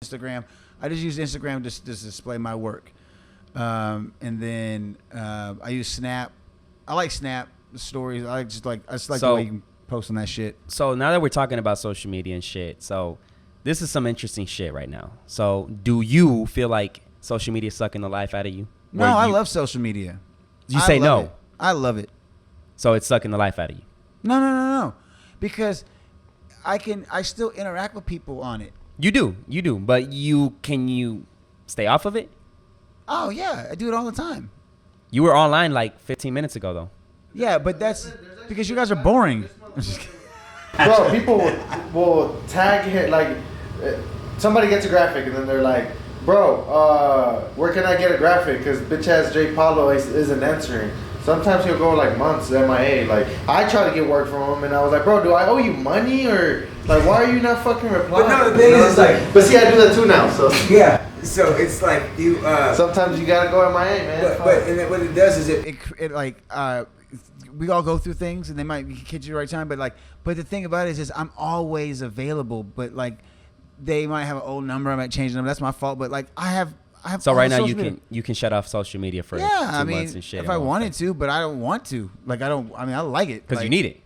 Instagram. I just use Instagram just to display my work. And then I use Snap. I like Snap stories. I just like the way you can post on that shit. So now that we're talking about social media and shit, so this is some interesting shit right now. So do you feel like social media is sucking the life out of you? No, I love social media. You say no. It. I love it. So it's sucking the life out of you. No. Because I still interact with people on it. You do. But can you stay off of it? Oh yeah, I do it all the time. You were online like 15 minutes ago though. Yeah, but that's because you guys are boring. Bro, people will tag hit like somebody gets a graphic and then they're like, bro, where can I get a graphic? Because bitch ass J Paulo isn't answering. Sometimes he'll go like months MIA. Like I try to get work from him and I was like, bro, do I owe you money or like why are you not fucking replying? But no, the thing is like, but see, I do that too now. So yeah, so it's like you. Sometimes you gotta go MIA, man. But what it does is it like we all go through things and they might catch you the right time, but the thing about it is I'm always available. But like they might have an old number, I might change the number. That's my fault. But like I have. So right now you can shut off social media for 2 months and shit. If I wanted to, but I don't want to. Like I like it because you need it.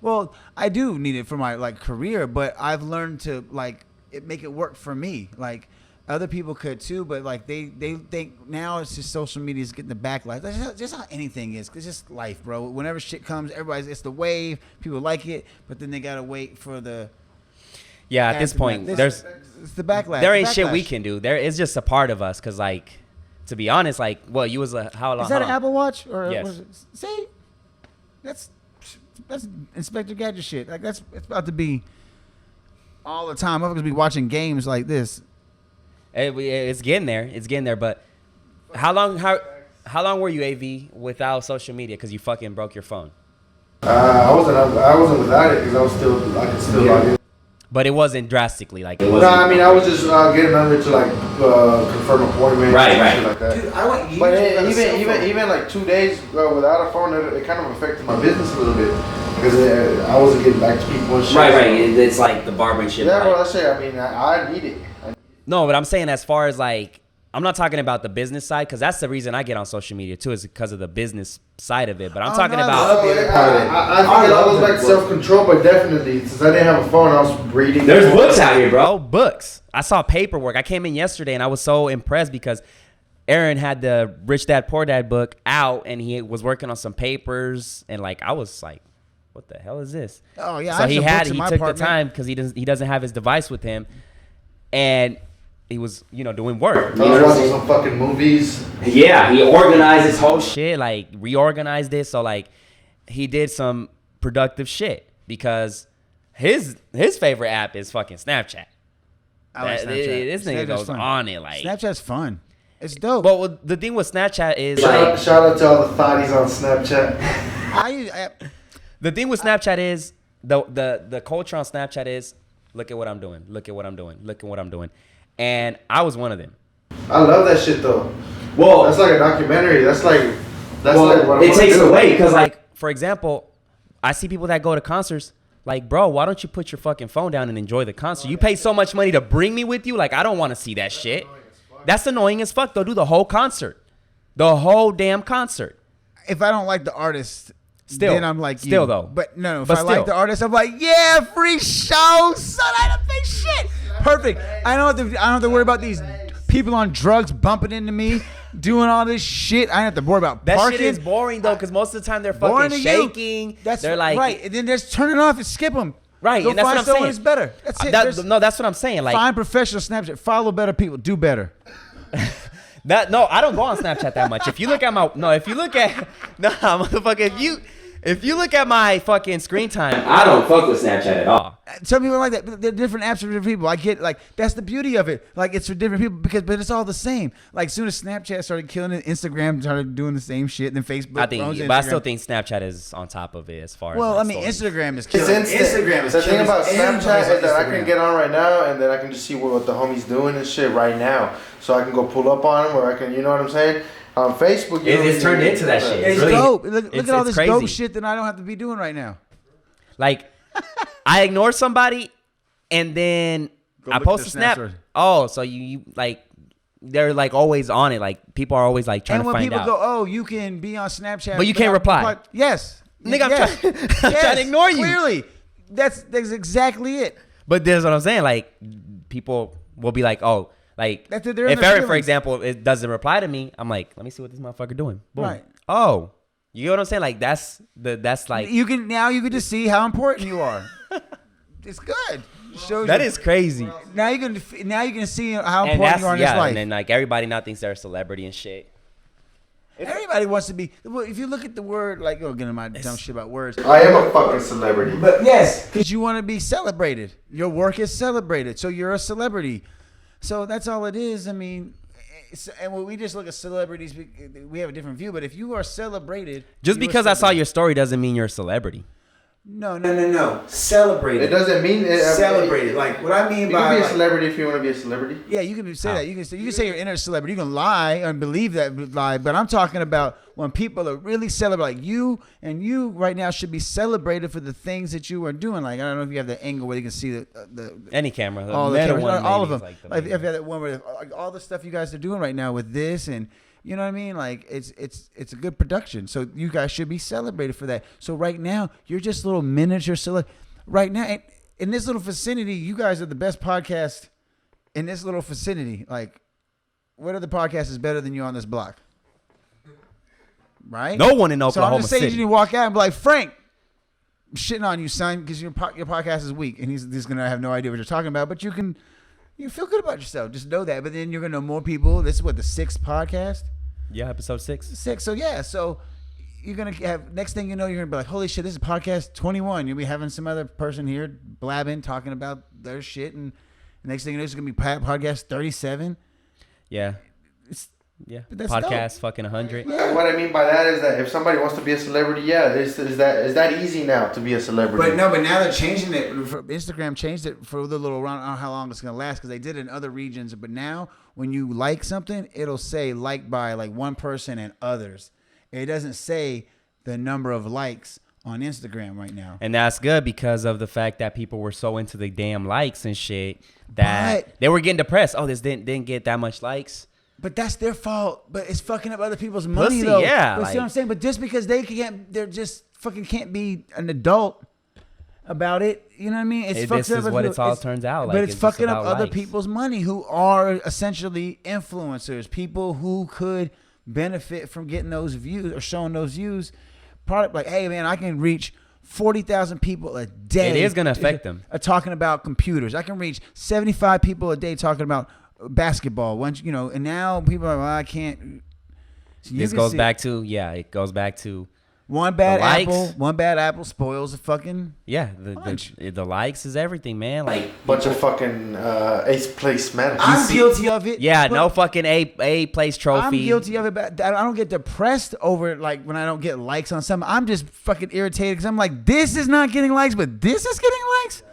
Well, I do need it for my like career, but I've learned to like make it work for me. Like other people could too, but like they think now it's just social media is getting the backlash. That's just how anything is. It's just life, bro. Whenever shit comes, it's the wave. People like it, but then they gotta wait for the. Yeah, at this point, it's the backlash. There ain't shit we can do. It's just a part of us. Cause like, to be honest, like, well, you was how long? Is that an Apple Watch or? Yes. See, that's Inspector Gadget shit. Like it's about to be all the time. I'm gonna be watching games like this. It's getting there. But how long were you AV without social media? Cause you fucking broke your phone. I wasn't without it because I could still log in. But it wasn't drastically like. No, I mean I was just getting under to like confirm appointments, and shit like that. Dude, I want you. But even like 2 days without a phone, it kind of affected my business a little bit because I wasn't getting back to people and shit. Right. It's like the barbering shit. Yeah, bro. That's it. I mean, I need it. No, but I'm saying as far as like. I'm not talking about the business side because that's the reason I get on social media too is because of the business side of it. But I'm talking about. I think it all goes back to self-control, but definitely since I didn't have a phone, I was reading. There's books out here, bro. Books. I saw paperwork. I came in yesterday and I was so impressed because Aaron had the Rich Dad Poor Dad book out and he was working on some papers and like I was like, what the hell is this? Oh yeah. So he took the time because he doesn't have his device with him, and. He was, doing work. I was watching some fucking movies. Yeah, he organized his whole shit, like reorganized it. So like, he did some productive shit because his favorite app is fucking Snapchat. I like Snapchat. This nigga goes on it like. Snapchat's fun. It's dope. But the thing with Snapchat is shout out to all the thotties on Snapchat. The thing with Snapchat is the culture on Snapchat is look at what I'm doing. Look at what I'm doing. Look at what I'm doing. And I was one of them. I love that shit though. Well, that's like a documentary. That's like what it takes it away because, like, for example, I see people that go to concerts. Like, bro, why don't you put your fucking phone down and enjoy the concert? You pay so much money to bring me with you. Like, I don't want to see that shit. That's annoying as fuck. They'll do the whole concert, the whole damn concert. If I don't like the artist. Then I'm like, still though. But no, if I like the artist, I'm like, yeah, free show, son. I don't pay shit. Perfect. I don't have to worry about these people on drugs bumping into me, doing all this shit. I don't have to worry about parking. That shit is boring though, because most of the time they're fucking shaking. They're like, right, and then just turn it off and skip them. Right, Go and that's find what I'm someone saying. that's better. That's it. No, that's what I'm saying. Like, find professional Snapchat. Follow better people. Do better. I don't go on Snapchat that much. If you look at if you look at my fucking screen time, I don't fuck with Snapchat at all. Some people like that. They're different apps for different people. I get like that's the beauty of it. Like it's for different people but it's all the same. Like as soon as Snapchat started killing it, Instagram started doing the same shit. Then Facebook. I still think Snapchat is on top of it as far as. Well, like, I mean, stories. Instagram is killing. Instagram is the thing about Snapchat is that I can get on right now and then I can just see what the homie's doing and shit right now. So I can go pull up on him or I can, you know what I'm saying? On Facebook, it's turned into that shit. It's really dope. Look at all this crazy. Dope shit that I don't have to be doing right now. Like, I ignore somebody, and then Go I look at post their a snap. stories. Oh, so you like they're like always on it. Like people are always like trying And to when find people out. go, oh, you can be on Snapchat, But you can't reply. Yes, Nigga, I'm yes. trying- I'm trying to ignore you. Clearly, that's exactly it. But there's what I'm saying. Like people will be like, oh, like That's it, they're in if their Eric, for feelings. example, it doesn't reply to me, I'm like, let me see what this motherfucker doing. Boom. Right. Oh, you know what I'm saying? Like that's like You can just see how important you are. It's good. Shows that you. is crazy. Now you can see how And important that's you are in this life. and then like everybody now thinks they're a celebrity and shit. Everybody wants to be. Well, if you look at the word, like, oh, getting my dumb shit about words. I am a fucking celebrity. But yes, because you want to be celebrated. Your work is celebrated, so you're a celebrity. So that's all it is. I mean, and when we just look at celebrities, we have a different view. But if you are celebrated, Just you're a because I saw celebrity. your story doesn't mean you're a celebrity. No. Celebrated. It doesn't mean Celebrated. Like what I mean You by can be a like, celebrity if you want to be a celebrity. yeah, you can say How? that. You can say you're inner celebrity. You can lie and believe that lie. But I'm talking about when people are really celebrating. Like you right now should be celebrated for the things that you are doing. Like I don't know if you have the angle where you can see the Any camera, all the meta cameras, one all of maybe them. is like the Like main if you have that one where like all the stuff you guys are doing right now with this and. You know what I mean? Like it's a good production. So you guys should be celebrated for that. So right now you're just little miniature right now in this little vicinity, you guys are the best podcast in this little vicinity. Like what other podcast is better than you on this block? Right? No one in So I'm Oklahoma just saying City. you walk out and be like, Frank, I'm shitting on you, son, because your podcast is weak, and he's gonna have no idea what you're talking about. But you feel good about yourself. Just know that. But then you're gonna know more people. This is what the 6th podcast. Yeah, episode 6. 6. So yeah. So you're gonna have next thing you know, you're gonna be like, holy shit, this is podcast 21. You'll be having some other person here blabbing, talking about their shit, and next thing you know, it's gonna be podcast 37. Yeah. It's, Yeah. But that's Podcast fucking 100. What I mean by that is that if somebody wants to be a celebrity, yeah, is that easy now to be a celebrity? But now they're changing it. Instagram changed it for the little run. I don't know how long it's gonna last because they did it in other regions. But now when you like something, it'll say liked by like one person and others. It doesn't say the number of likes on Instagram right now. And that's good because of the fact that people were so into the damn likes and shit that But- they were getting depressed. Oh, this didn't get that much likes. But that's their fault. But it's fucking up other people's money Pussy, though. yeah, But see what I'm like- saying? But just because they're just fucking can't be an adult about it. You know what I mean? It's This is what it all turns out. Like, but it's just fucking up about other likes. people's money who are essentially influencers, people who could benefit from getting those views or showing those views. Product like, hey man, I can reach 40,000 people a day. It is gonna affect them. Talking about computers. I can reach 75 people a day talking about basketball. Once and now people are like, well, I can't. So you This can goes see back to it goes back to one bad likes. apple. One bad apple spoils a fucking. Bunch. the likes is everything, man. Like bunch of fucking eighth place men. I'm guilty of it. yeah, but no fucking A place trophy. I'm guilty of it, but I don't get depressed over it. Like when I don't get likes on something, I'm just fucking irritated because I'm like, this is not getting likes, but this is getting likes.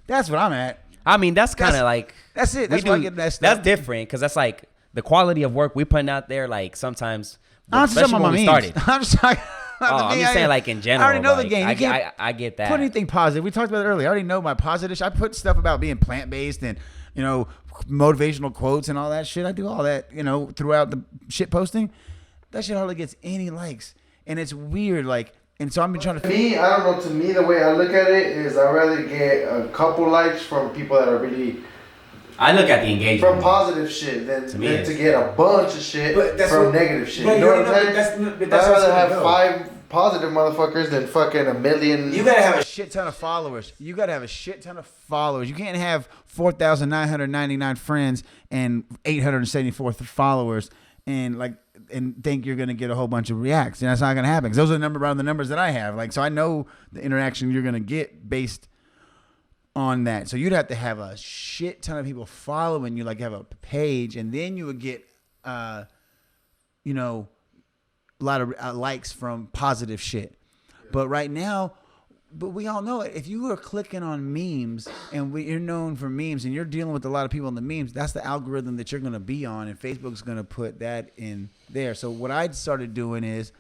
That's what I'm at. I mean, that's kind of That's- like That's it. we That's why I do- get messed that's up. different because that's like the quality of work we putting out there. Like sometimes, I'm just especially talking about when my we memes. started. I'm just talking. Oh, I'm just saying, like in general. I already know the like, game. You can't I get that. put anything positive. We talked about it earlier. I already know my positive. I put stuff about being plant based and motivational quotes and all that shit. I do all that throughout the shit posting. That shit hardly gets any likes, and it's weird. Like, and so I've been trying to. Me, I don't know. To me, the way I look at it is, I'd rather get a couple likes from people that are really I look at the engagement. from positive shit than To me, to it's- get a bunch of shit But that's from what- negative shit. but You you know already what I'm know, saying? but that's I'd how it's rather have gonna go. 5 positive motherfuckers than fucking a million. You gotta have a shit ton of followers. You gotta have a shit ton of followers. You can't have 4,999 friends and 874 followers and think you're gonna get a whole bunch of reacts. And that's not gonna happen. 'Cause those are around the numbers that I have. Like, so I know the interaction you're gonna get based on that. So you'd have to have a shit ton of people following you, like have a page, and then you would get, a lot of likes from positive shit. But right now, we all know it. If you are clicking on memes and you're known for memes and you're dealing with a lot of people in the memes, that's the algorithm that you're going to be on, and Facebook's going to put that in there. So what I started doing is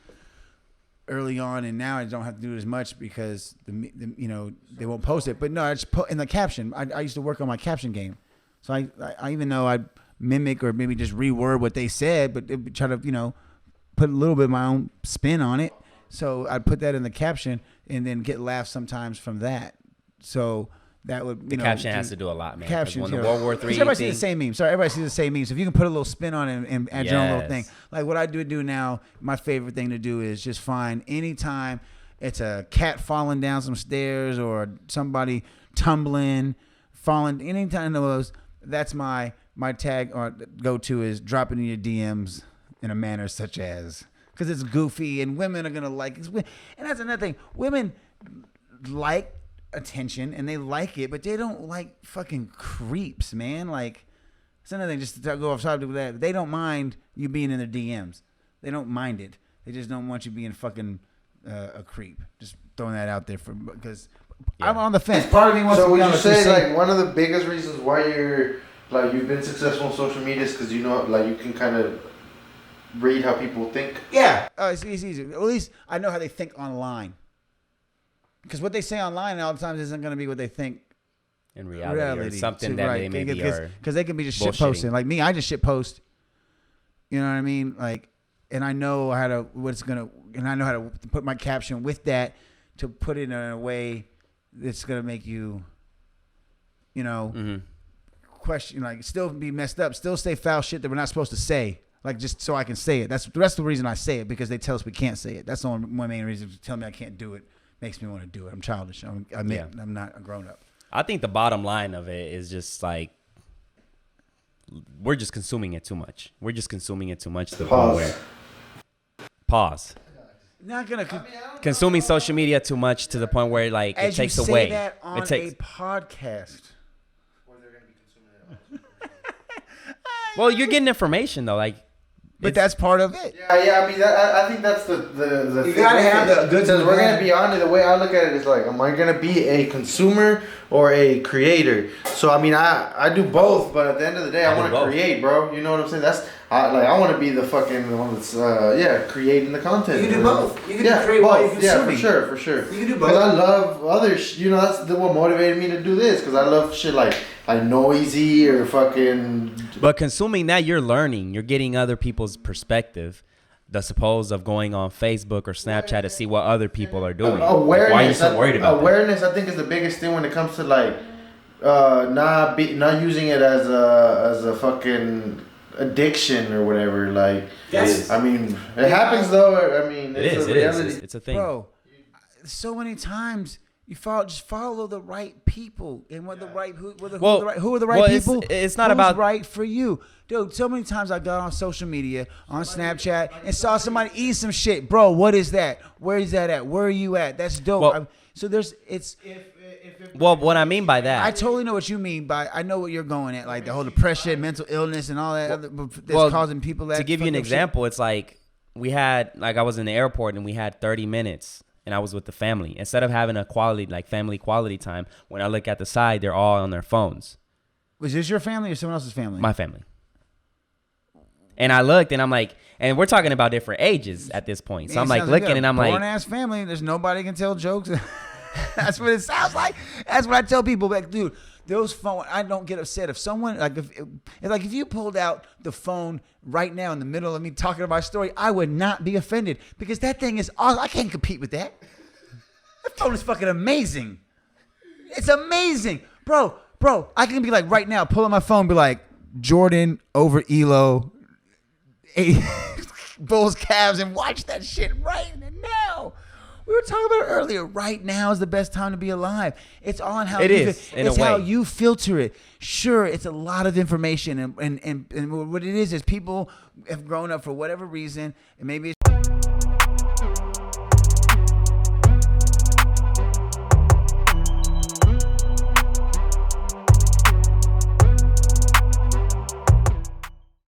early on, and now I don't have to do it as much because they won't post it. But no, I just put in the caption. I used to work on my caption game. So I even though I mimic or maybe just reword what they said, but try to put a little bit of my own spin on it. So I'd put that in the caption and then get laughs sometimes from that. So that would The caption has to do a lot, man. 'Cause Captions, when the yeah. World War III Everybody thing, sees the same meme. Sorry, everybody sees the same meme. So if you can put a little spin on it and add your own little thing. Yes. Like what I do now, my favorite thing to do is just find anytime it's a cat falling down some stairs or somebody tumbling, falling, anytime of those, that's my tag or go-to is drop it in your DMs in a manner such as, because it's goofy and women are going to like it. And that's another thing. Women like attention and they like it, but they don't like fucking creeps, man. Like, it's another thing, just to go off topic with that. They don't mind you being in their DMs. They don't mind it. They just don't want you being fucking a creep. Just throwing that out there because I'm on the fence. Part of me wants So to would be on you the say crusade. like one of the biggest reasons why you've been successful on social media is because you can kind of read how people think? Yeah, it's easy. At least I know how they think online. Because what they say online all the times isn't going to be what they think in reality or something that they maybe are. Because they can be just shit bullshitting. posting. Like me, I just shit post. You know what I mean? Like, and I know how to put my caption with that to put it in a way that's going to make you, question, like still be messed up, still say foul shit that we're not supposed to say. Like just so I can say it. That's the reason I say it, because they tell us we can't say it. That's the only one main reason. To tell me I can't do it makes me want to do it. I'm childish. I'm not a grown up. I think the bottom line of it is just like we're just consuming it too much. We're just consuming it too much to the point where pause. Not gonna. Consuming social media too much to the point where like it As takes you say away. that on It takes. a podcast. Well, you're getting information though, like. But it's- that's part of it. Yeah. I mean, I think that's the You thing gotta with have it. the goods Because and we're the gonna bad. be honest. The way I look at it is like, am I gonna be a consumer or a creator? So I mean, I do both, but at the end of the day, I do want to both. create, bro. You know what I'm saying? I want to be the one that's creating the content. You can do both. You can Yeah, create while you're both. Yeah, consuming. for sure. You can do Because both. I love other that's what motivated me to do this. Because I love shit like noisy or fucking. But consuming that, you're learning. You're getting other people's perspective. The suppose of going on Facebook or Snapchat to see what other people are doing. Like, Awareness. why are you so worried about that? Awareness, I think, is the biggest thing when it comes to like not using it as a fucking addiction or whatever. Like, Yes. I mean, it happens though. I mean, It is. a It is. reality. It's a thing. Bro, so many times you follow the right people, and who are the right well, people? it's not Who's about- right for you, dude. So many times I got on social media, on Snapchat, and saw somebody eat some shit, bro. What is that? Where is that at? Where are you at? That's dope. Well- So it's. Well, what I mean by that. I totally know what you mean by. I know what you're going at, like the whole depression, mental illness, and all that other that's Well, causing people that. to give you an fucked up shit. example, it's like I was in the airport and we had 30 minutes and I was with the family. Instead of having a family quality time, when I look at the side, they're all on their phones. Was this your family or someone else's family? My family. And I looked and I'm like, and we're talking about different ages at this point. So I'm like looking and I'm like, born ass family. There's nobody can tell jokes. That's what it sounds like. That's what I tell people. Like, dude, those phone. I don't get upset if someone if you pulled out the phone right now in the middle of me talking about my story, I would not be offended because that thing is awesome. I can't compete with that. That phone is fucking amazing. It's amazing, bro. I can be like right now, pull up my phone, and be like Jordan over Elo, Bulls, Cavs, and watch that shit right now. We were talking about it earlier. Right now is the best time to be alive. It's all on how It is, in a it's how way. you filter it. Sure, it's a lot of information, and what it is people have grown up for whatever reason, and maybe it's